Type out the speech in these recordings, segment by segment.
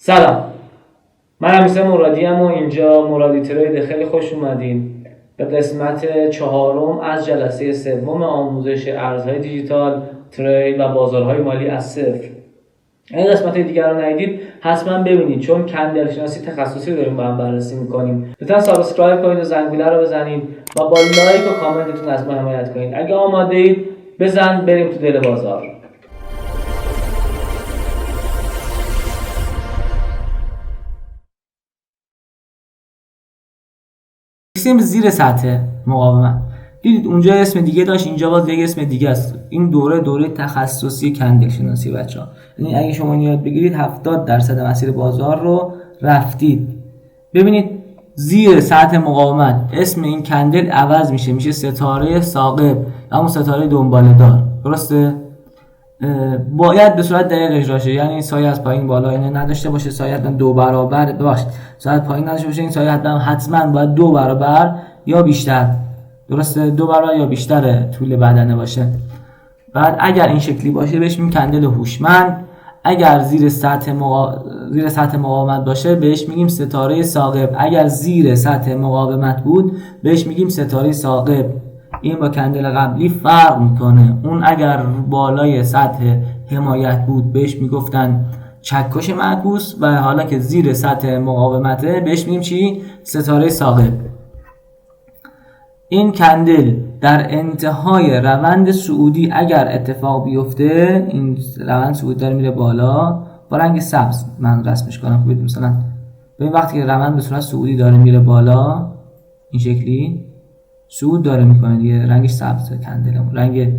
سلام، من امیرحسین مرادی ام و اینجا مرادی ترید. خیلی خوش اومدین به قسمت چهارم از جلسه سوم آموزش ارزهای دیجیتال، ترید و بازارهای مالی از صفر. این قسمت دیگر رو ندیدید حتما ببینید، چون کندل شناسی تخصصی داریم با هم بررسی میکنیم. لطفا سابسکرایب کنید و زنگوله رو بزنید و با لایک و کامنتتون از ما حمایت کنید. اگه آماده اید بریم تو دل بازار. رسیدیم زیر سطح مقاومت. دیدید اونجا اسم دیگه داشت، اینجا باز یک اسم دیگه است. این دوره تخصصی کندل شناسی بچه‌ها. یعنی اگه شما یاد بگیرید 70% مسیر بازار رو رفتید. ببینید زیر سطح مقاومت اسم این کندل عوض میشه ستاره ثاقب، همون ستاره دنباله دار. درسته؟ باید به صورت دقیق اجرا شه، یعنی سایه از پایین بالا اینه نداشته باشه، سایه حتما 2 برابر باشه، سایه پایین نداشته باشه، این سایه حتما باید 2 برابر یا بیشتر. درسته؟ 2 برابر یا بیشتر طول بدنه باشه. بعد اگر این شکلی باشه بهش میگیم کندل هوشمند. اگر زیر سطح مقاومت باشه بهش میگیم ستاره ثاقب. اگر زیر سطح مقاومت بود بهش میگیم ستاره ثاقب. این با کندل قبلی فرق میکنه. اون اگر بالای سطح حمایت بود بهش میگفتن چکش معکوس و حالا که زیر سطح مقاومته بهش میگیم چی؟ ستاره ثاقب. این کندل در انتهای روند صعودی اگر اتفاق بیفته، این روند صعودی داره میره بالا با رنگ سبز، من رسمش کنم ببینید. مثلا ببین وقتی که روند به صورت صعودی داره میره بالا این شکلی صعود داره میکنه دیگه، رنگش سبزه، کندلمون رنگ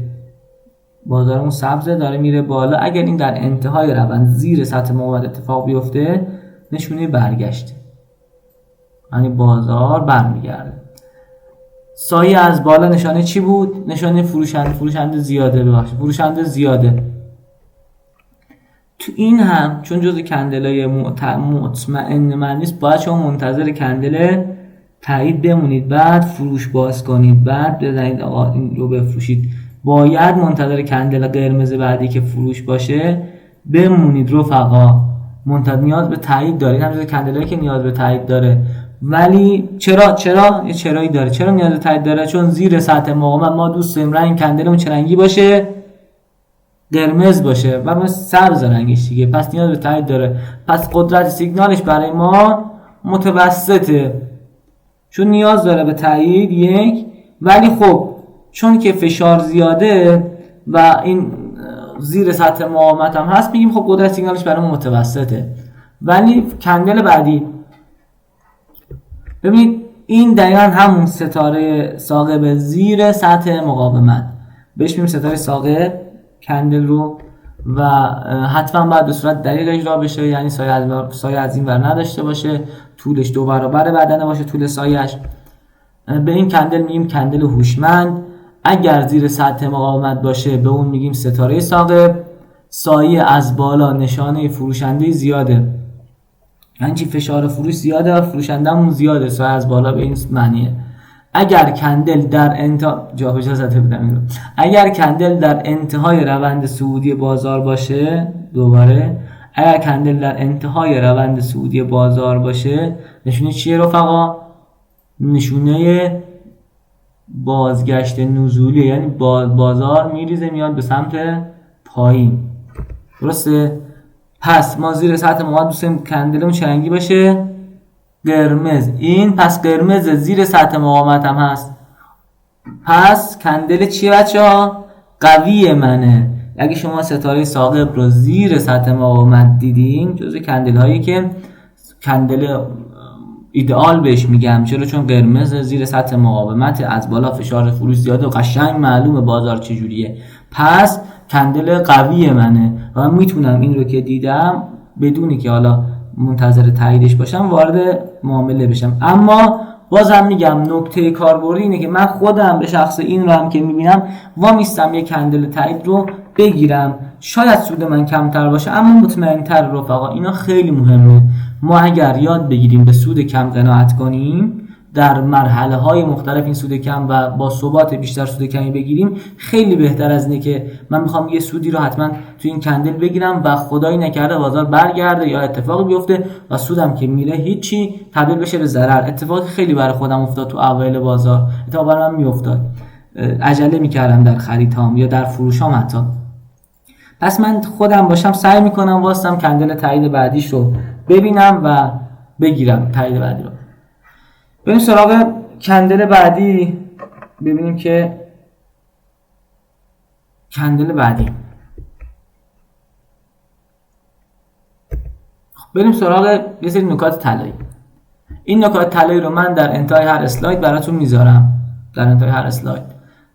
بازارمون سبزه، داره میره بالا. اگر این در انتهای روند زیر سطح مقاومت اتفاق بیفته نشونه برگشته، یعنی بازار برمیگرده. سایه از بالا نشانه چی بود؟ نشانه فروشنده زیاده. تو این هم چون جزء کندلای مطمئن من نیست، باید شما منتظر کندل تایید بمونید، بعد فروش باز کنید، بعد بزنید آقا این رو بفروشید. باید منتظر کندل قرمز بعدی که فروش باشه بمونید رفقا. نیاز به تایید دارید، همینجوری کندلایی که نیاز به تایید داره. ولی چرا یه چرایی داره؟ چرا نیاز به تایید داره؟ چون زیر سطح مقاومت ما دوست داریم رنگ کندلمون چه رنگی باشه؟ قرمز باشه و ما سبز رنگش دیگه، پس نیاز به تایید داره. پس قدرت سیگنالش برای ما متوسطه، چون نیاز داره به تایید یک. ولی خب چون که فشار زیاده و این زیر سطح مقاومت هم هست، میگیم خب قدرت سیگنالش برای ما متوسطه. ولی کندل بعدی ببینید این دقیقا همون ستاره ثاقب زیر سطح مقاومت، بهش میگیم ستاره ثاقب کندل رو، و حتما باید به صورت دقیق اجرا بشه، یعنی سایه از این ور نداشته باشه، طولش 2 برابر بدنه باشه طول سایه‌اش. به این کندل میگیم کندل هوشمند. اگر زیر سطح مقاومت باشه به اون میگیم ستاره ثاقب. سایه از بالا نشانه فروشنده زیاده، یعنی چی؟ فشار فروش زیاده و فروشنده‌مون زیاده، سایه از بالا به این معنیه. اگر کندل در انتهای روند صعودی بازار باشه، اگر کندل در انتهای روند صعودی بازار باشه نشونه چیه رفقا؟ نشونه بازگشت نزولی، یعنی بازار میریزه میاد به سمت پایین. درسته؟ پس ما زیر سطح مقاومت دوست داریم کندلمون چه رنگی باشه؟ قرمز. این پس قرمز زیر سطح مقاومت هم هست. پس کندل چیه بچه‌ها؟ قوی منه. اگه شما ستاره ثاقب رو زیر سطح مقاومت دیدین، جزو کندل هایی که کندل ایدئال بهش میگم. چون قرمز زیر سطح مقاومت، از بالا فشار فروش زیاده و قشنگ معلومه بازار چجوریه. پس کندل قوی منه و من میتونم این رو که دیدم بدونی که حالا منتظر تاییدش باشم وارد معامله بشم. اما بازم میگم نکته کاربردی اینه که من خودم به شخص این رو هم که میبینم وامیستم یک کندل تایید رو بگیرم. شاید سود من کمتر باشه اما مطمئن‌تر رفقا. اینا خیلی مهمه. ما اگر یاد بگیریم به سود کم قناعت کنیم در مرحله های مختلف این سود کم و با ثبات بیشتر سود کمی بگیریم خیلی بهتر از اینه که من میخوام یه سودی رو حتما تو این کندل بگیرم و خدایی نکرده بازار برگرده یا اتفاقی بیفته و سودم که میره هیچی تبدیل بشه به ضرر. اتفاقی خیلی برای خودم افتاد تو اوایل بازار، اتفاق برای من میافتاد، عجله میکردم در خریدام یا در فروشام حتی. پس من خودم باشم سعی میکنم واسم کندل تایید بعدیش رو ببینم و بگیرم تایید بعدی رو. بریم سراغ کندل بعدی ببینیم که کندل بعدی بریم سراغ یه سری نکات طلایی. این نکات طلایی رو من در انتهای هر اسلاید براتون میذارم. در انتهای هر اسلاید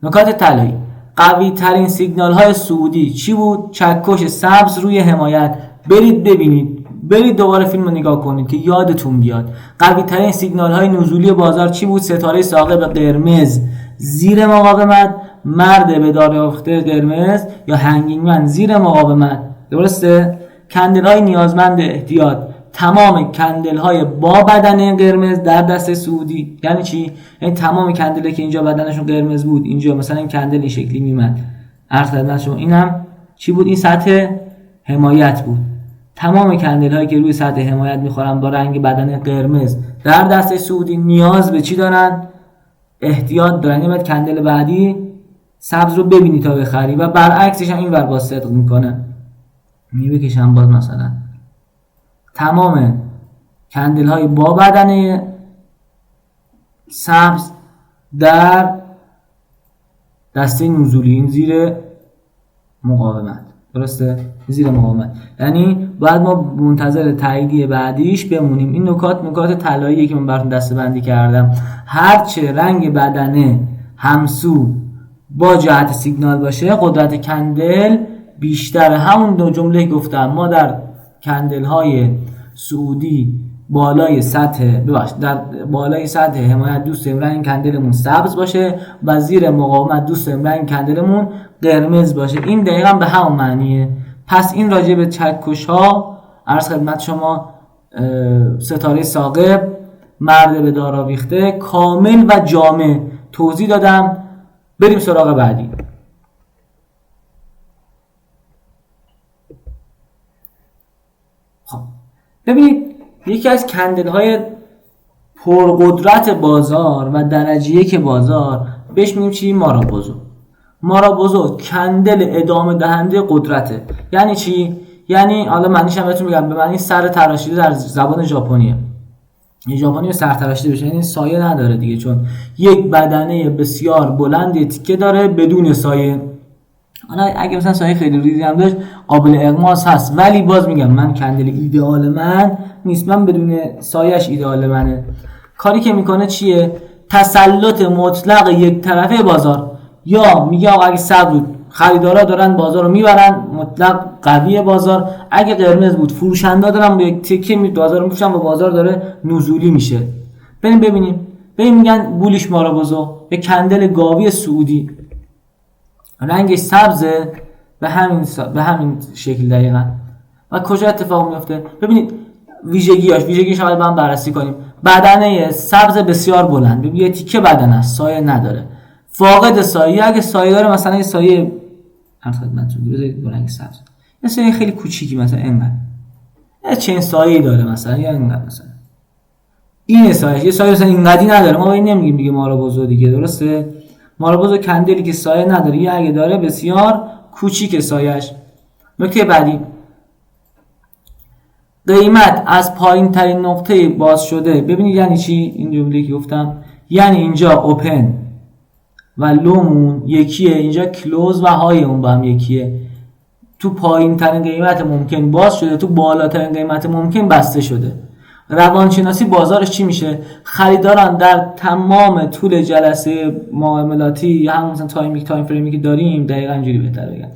نکات طلایی. قوی ترین سیگنال های صعودی چی بود؟ چکش سبز روی حمایت. برید ببینید، برید دوباره فیلم رو نگاه کنید که یادتون بیاد. قوی ترین سیگنال های نزولی بازار چی بود؟ ستاره ثاقب قرمز زیر مقاومت، مرد به دار یافته قرمز یا هنگینگ من زیر مقاومت. درسته؟ کندل های نیازمند احتیاط، تمام کندل های با بدن قرمز در دسته صعودی. یعنی چی؟ یعنی تمام کندل که اینجا بدنشون قرمز بود، اینجا مثلا این کندل این شکلی میمد، عرض خدمت شما اینم چی بود؟ این سطح حمایت بود. تمام کندل هایی که روی سطح حمایت میخورن با رنگ بدن قرمز در دسته صعودی نیاز به چی دارن؟ احتیاط دارن. یعنی باید کندل بعدی سبز رو ببینی تا بخری و برعکسش هم این ور با صدق میکنه. میبکشم باز مثلا تمام کندل های با بدن سبز در دسته نزولی، این زیر مقاومت. درسته؟ زیر مقاومت. یعنی باید ما منتظر تاییدیه بعدیش بمونیم. این نکات طلاییه که من براتون دسته بندی کردم. هرچه رنگ بدنه همسو با جهت سیگنال باشه قدرت کندل بیشتر. همون دو جمله گفتم، ما در کندل های صعودی بالای سطح حمایت دوست داریم رنگ کندلمون سبز باشه و زیر مقاومت دوست داریم رنگ کندلمون قرمز باشه. این دقیقا به همون معنیه. پس این راجع به چکش ها عرض خدمت شما ستاره ثاقب، مرد به دار آویخته کامل و جامع توضیح دادم. بریم سراغ بعدی. خب ببینید یکی از کندل های پرقدرت بازار و درجه یک بازار بهش میگیم چی؟ مارابوزو کندل ادامه دهنده قدرته. یعنی چی؟ یعنی حالا معنیش هم بهتون میگم، به معنی سر تراشیده در زبان ژاپنیه. ژاپنی سر تراشیده بشه یعنی سایه نداره دیگه، چون یک بدنه بسیار بلند تیکه داره بدون سایه. حالا اگه مثلا سایه خیلی ریزی هم داشت قابل اغماس هست، ولی باز میگم من کندل ایدئال من نیست، من بدون سایه‌اش ایدئال منه. کاری که میکنه چیه؟ تسلط مطلق یک طرفه بازار. یا میگه آقا اگه سبز بود خریدارا دارن بازار رو میبرن، مطلق قوی بازار. اگه قرمز بود فروشنده دارن به یک تکه بازار رو میفروشن و بازار داره نزولی میشه. بریم ببینیم. میگن بولیش مارابوزو، به کندل گاوی صعودی، رنگش سبزه به همین شکل دقیقاً. و کجا اتفاق میفته؟ ببینید ویژگیش رو با هم بررسی کنیم. بدنه سبز بسیار بلند، ببین یه تیکه بدن است، سایه نداره، فاقد سایه. اگه سایه داره مثلا یه سایه خدمتتون بذارید با رنگ سبز، یه سایه خیلی کوچیکی مثلا اینقدر، یه چند سایه‌ای داره مثلا، یا اینقدر مثلا این سایه، یه سایه مثلا اینقدی نداره، ما این نمیگیم دیگه مارابوزو دیگه. درسته؟ مارابوزو کندلی که سایه نداره، یا اگه داره بسیار کوچیک سایه‌اش. نکته بعدی، قیمت از پایین ترین نقطه باز شده. ببینید یعنی چی این جمله که گفتم؟ یعنی اینجا اوپن و لومون یکیه، اینجا کلوز و های اون با هم یکیه. تو پایین ترین قیمت ممکن باز شده، تو بالاترین قیمت ممکن بسته شده. روانشناسی بازارش چی میشه؟ خریداران در تمام طول جلسه معاملاتی یا همون مثلا تایم فریمی که داریم، دقیقاً اینجوری بهتر بگم،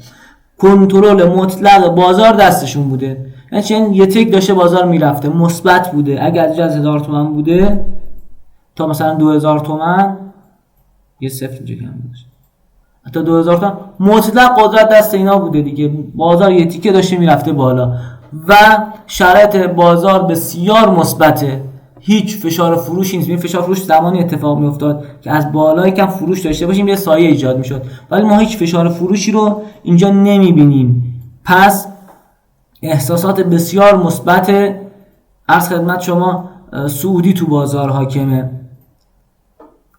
کنترل مطلق بازار دستشون بوده. یعنی یه تک داشته بازار میرفته، مثبت بوده. اگر از 1000 تومان بوده تا مثلا 2000 تومان، یه صفر اینجا کم باشه، حتی 2000 تومان مطلق قدرت دست اینا بوده دیگه. بازار یه تیکه داشته میرفته بالا و شرایط بازار بسیار مثبته. هیچ فشار فروشی نیست. این فشار فروش زمانی اتفاق میافتاد که از بالا یکم فروش داشته باشیم یه سایه ایجاد میشد، ولی ما هیچ فشار فروشی رو اینجا نمیبینیم. پس احساسات بسیار مثبت عرض خدمت شما سعودی تو بازار حاکمه.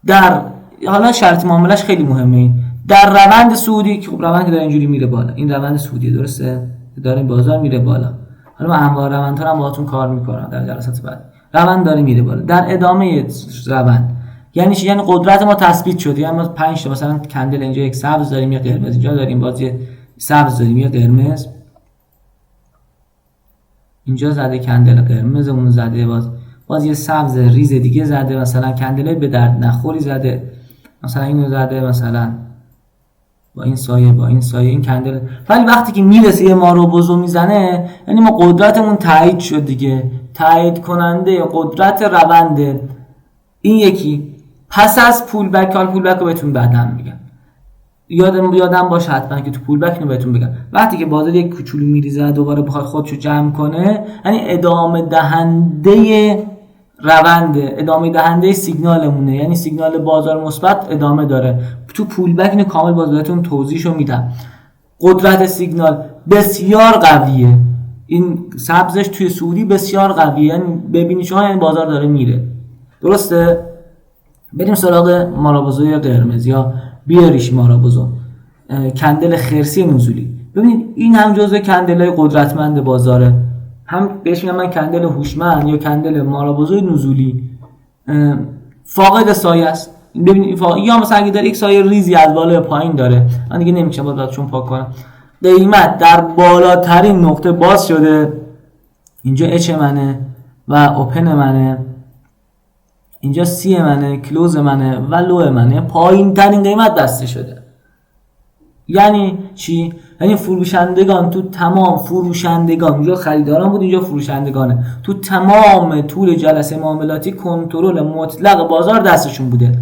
در حالا شرط معاملش خیلی مهمه. این در روند سعودی که خب روند که داره اینجوری میره بالا، این روند سعودی درسته داره این بازار میره بالا. حالا من انواع روندها هم باهاتون کار میکنم در جلسات بعد. روند داره میره بالا. در ادامه روند یعنی چی؟ یعنی قدرت ما تثبیت شده. یعنی ما 5 تا مثلا کندل اینجا یک سبز داریم یا قرمز، اینجا داریم بازی سبز داریم یا قرمز، اینجا زده کندل قرمز، اون زده باز یه سبز ریز دیگه زده، مثلا کندل به درد نخوری زده، مثلا اینو زده مثلا با این سایه این کندل. ولی وقتی که میرسه یه ما رو بزو میزنه یعنی ما قدرتمون تایید شد دیگه، تایید کننده قدرت رونده. این یکی پس از پول بک، حال پول بک رو بهتون بعداً میگم، یادم باشه حتما که تو پول بک رو بهتون بگم. وقتی که بازار یک کوچولو میریزه دوباره بخواد خودشو جمع کنه یعنی ادامه دهنده رونده، ادامه دهنده سیگنالمونه، یعنی سیگنال بازار مثبت ادامه داره. تو پول بک اینو کامل بازارتون توضیحشو میدم. قدرت سیگنال بسیار قویه، این سبزش توی سعودی بسیار قویه، یعنی ببینید شما این بازار داره میره. درسته؟ بریم سراغ مارابوزوی قرمز یا بیاریش مارابوزو، کندل خرسی نزولی. ببینید این هم جزو کندل‌های قدرتمند بازاره، هم بهش میگم من کندل هوشمند یا کندل مارابوزوی نزولی. فاقد سایه است. ببینید یا مثلا اگه در یک سایه ریزی از بالا پایین داره، من دیگه نمی‌شم باید چون پاک کنم، قیمت در بالاترین نقطه باز شده، اینجا اچ منه و اوپن منه، اینجا سی منه، کلوز منه و لو منه، پایین ترین قیمت بسته شده. یعنی چی؟ یعنی فروشندگان تو تمام فروشندگان، اینجا خریداران بود اینجا فروشندگانه، تو تمام طول جلسه معاملاتی کنترل مطلق بازار دستشون بوده،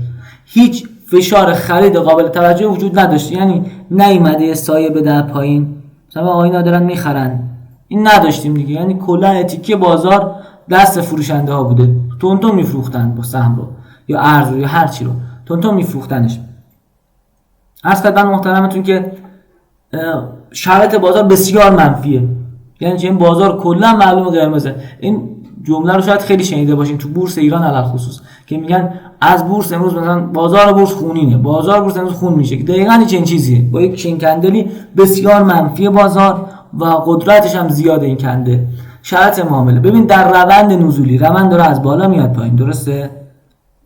هیچ فشار خرید قابل توجه وجود نداشت. یعنی نیومده سایه به در پایین مثلا آقا اینا دارن میخرن، این نداشتیم دیگه. یعنی کلا تیکه بازار دست فروشنده ها بوده، تونتون میفروختن با سهم رو یا ارز رو یا هر چی رو تونتون میفروختنش. عرض کردم محترمتون که شرایط بازار بسیار منفیه، یعنی این بازار کلا معلوم قرمزه. این جمله رو شاید خیلی شنیده باشین تو بورس ایران علل خصوص که میگن از بورس امروز مثلا بازار بورس خونینه، بازار بورس امروز خون میشه، دقیقاً چنین چیزیه، با یک چین کندلی بسیار منفی بازار و قدرتش هم زیاده این کندل. شرط معامله ببین در روند نزولی، روند داره از بالا میاد پایین، درسته؟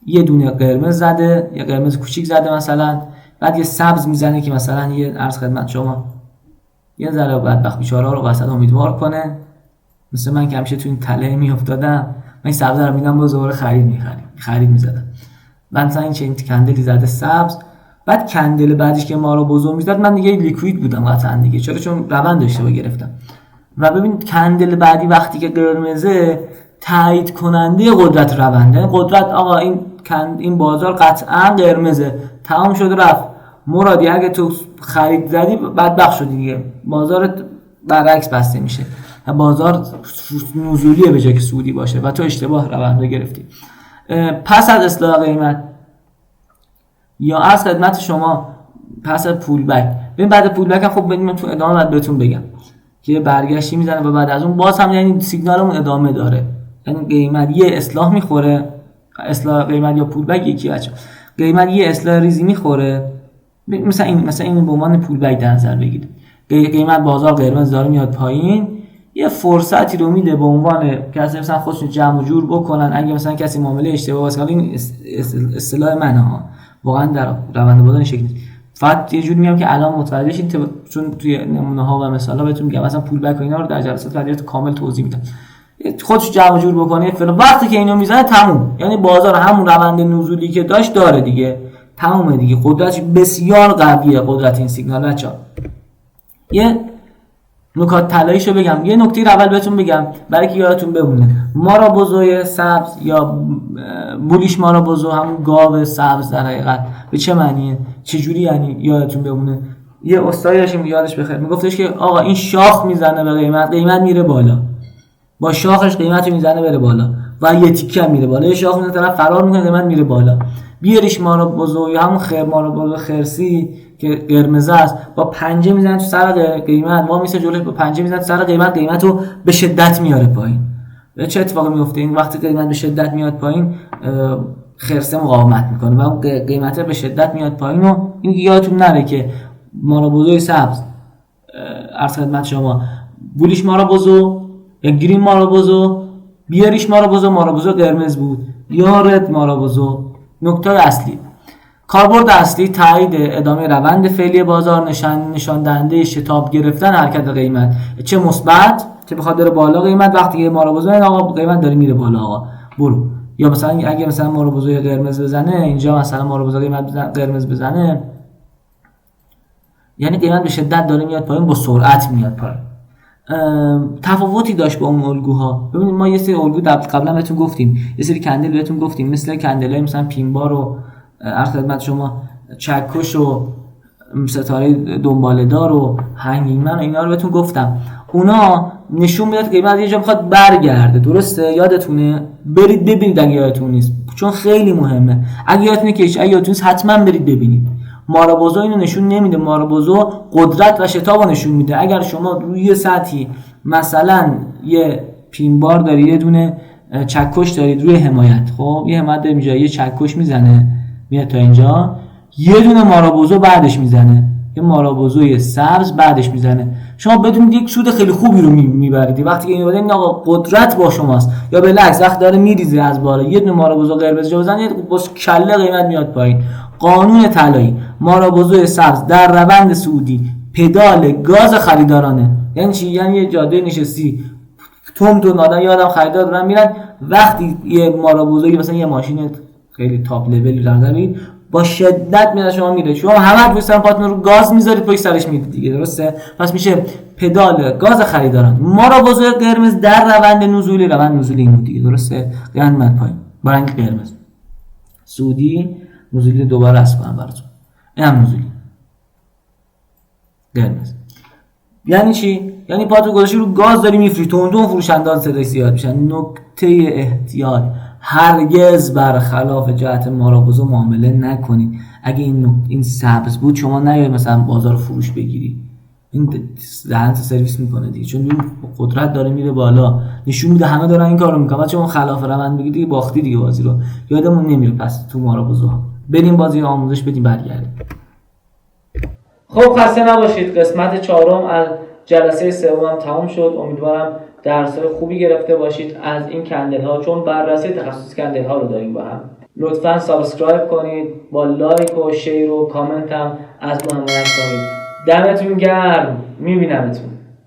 یه دونه قرمز زده، یه قرمز کوچیک زده مثلا، بعد یه سبز میزنه که مثلا یه عرض خدمت شما یه ذره بدبخت بیچاره رو وسط امیدوار کنه. مثل من که همیشه تو این تله میافتادم، من این سبز رو میدم باز دوباره خرید میزدم. من مثلا این چین کندلی زده سبز، بعد کندل بعدش که ما رو بزرگ میزد من دیگه لیکوید بودم قطعا دیگه، چون روند داشته با گرفتم. و ببین کندل بعدی وقتی که قرمزه تایید کننده قدرت رونده، قدرت آقا این بازار قطعا قرمزه، تمام شده رفت. مرادی اگه تو خرید زدی بدبخت شدی دیگه، بازار برعکس بسته میشه و بازار نزولیه به جای که سعودی باشه و تو اشتباه رونده گرفتی. پس از اصلاح قیمت یا از خدمت شما پس از پول بک، ببین بعد پول بک هم خب بریم تو ادامه بعد بهتون بگم که برگشتی میزنه و بعد از اون باز هم یعنی سیگنالمون ادامه داره، یعنی قیمت یه اصلاح میخوره، اصلاح قیمت یا پول بک یکی بچه، قیمت یه اصلاح ریزی میخوره، مثلا این به عنوان پول بک در نظر بگیرید، قیمت بازار قرمز داره میاد پایین، یه فرصتی رو میده به عنوان کسی مثلا خودشون جمع و جور بکنن اگه مثلا کسی معامله اشتباه واسه این اصطلاح منه ها، واقعا در روند بازار این شکلی. فقط یه جوری میگم که الان متوجه شین چون توی نمونه ها و مثالا بهتون میگم مثلا پول بک و اینا رو در جلسات بعدی کامل توضیح میدم. خودش جمع و جور بکنه فلان، وقتی که اینو میزنه تموم، یعنی بازار همون روند نزولی که داشت داره دیگه، تمومه دیگه، قدرتش بسیار قویه قدرت این سیگنال. بچا یه نکات طلاییشو بگم، یه نکته اول بهتون بگم برای که یادتون بمونه، مارابوزوی سبز یا بولیش مارابوزو همون گاو سبز در حقیقت به چه معنیه، چه جوری یعنی یادتون بمونه. یه استادی داشتیم یادش بخیر میگفتش که آقا این شاخ میزنه به قیمت میره بالا، با شاخش قیمت میزنه بره بالا، و یه تیکه هم میره بالا، یه شاخ اون طرف فرار میکنه قیمت میره بالا. بیاریش مارا بزو یا همون خیر مارا بزو خرسی که قرمز است، با پنجه میزنه تو سر قیمت، ما میسه جلوش با پنجه میزنه تو سر قیمت رو به شدت میاره پایین. چه اتفاقی میفته؟ این وقتی قیمت به شدت میاد پایین خرسه مقاومت میکنه و اون قیمت به شدت میاد پایین و این یادتون نره که مارا بزوی سبز عرض خدمت شما بولیش مارا بزو یا گرین مارا بزو، بیاریش مارا بزو قرمز بود یا رد مارا بزو. نکته اصلی کاربرد اصلی تایید ادامه روند فعلی بازار، نشان دهنده شتاب گرفتن حرکت قیمت، چه مثبت چه بخواد بره بالا قیمت. وقتی که مارا بزو این آقا قیمت داره میره بالا آقا برو، یا مثلا اگه مثلا مارا بزو قرمز بزنه اینجا، مثلا مارا بزو قرمز بزنه یعنی قیمت به شدت داره میاد پایین، با سرعت میاد پایین. تفاوتی داشت با اون الگوها. ببینید ما یه سری الگو قبلا بهتون گفتیم، یه سری کندل بهتون گفتیم، مثل کندلای مثلا پینبار و عرض خدمت شما چکش و ستاره دنباله‌دار و هنگینگمن و اینا رو بهتون گفتم. اونا نشون میداد قیمت یه جا میخواد برگرده، درسته؟ یادتونه؟ برید ببینید اگه یادتون نیست، چون خیلی مهمه. اگه یادتونه که اگه یادتون نیست حتما برید ببینید. مارا بزو اینو نشون نمیده، مارا بزو قدرت و شتاب رو نشون میده. اگر شما روی سطحی مثلا یه پینبار داری، یه دونه چکش دارید روی حمایت، خب یه حمایت دارید اینجا، یه چکش میزنه میاد تا اینجا، یه دونه مارا بزو بعدش میزنه، یه مارا بزوی سبز بعدش میزنه، شما بدونید یک سود خیلی خوبی رو میبرید. وقتی که این آقا قدرت با شماست، یا بالعکس وقت داره میریزه از بالا، یه دونه مارا بزو قرمز جا بزنید با کله قیمت میاد پایین. قانون طلایی مارا بزوی سبز در روند صعودی پدال گاز خریدارانه. یعنی چی؟ یعنی یه جاده نشستی تون آدم، یادم خریدار دارن میرن، وقتی یه مارا بزوی مثلا یه ماشین خیلی تاپ لولی رو دارید با شدت میاد شما میره، شما همه پشت سر پاتون رو گاز میذارید پشت سرش میرید دیگه، درسته؟ پس میشه پدال گاز خریداران. مارا بزوی قرمز در روند نزولی این بود دیگه، درسته؟ قیمت پایین با رنگ قرمز صعودی نزولی دوباره رسم کنم براتون، این هم نزولی قرمز. یعنی چی؟ یعنی پاتو گذاشتی رو گاز داری میفری، تون فروشندان صدای زیاد میشن. نکته احتیاط هرگز برخلاف جهت مارا بزو معامله نکنید. اگه این سبز بود شما نیاید مثلا بازار فروش بگیری، این دهنت سرویس میکنه دیگه، چون این قدرت داره میره بالا، نشون میده همه دارن این کارو میکنن. چون خلاف روند بگیری دیگه باختی دیگه بازی رو. یادمون نمیره پس تو مارا بزوها بریم بازی آموزش بدیم برگردیم. خب خسته نباشید. قسمت 4 از جلسه 3 هم تمام شد. امیدوارم درس‌های خوبی گرفته باشید از این کندل ها، چون بررسی تخصص کندل ها رو داریم با هم. لطفاً سابسکرایب کنید، با لایک و شیر و کامنت هم از ما حمایت کنید. دمتون گرم، میبینمتون.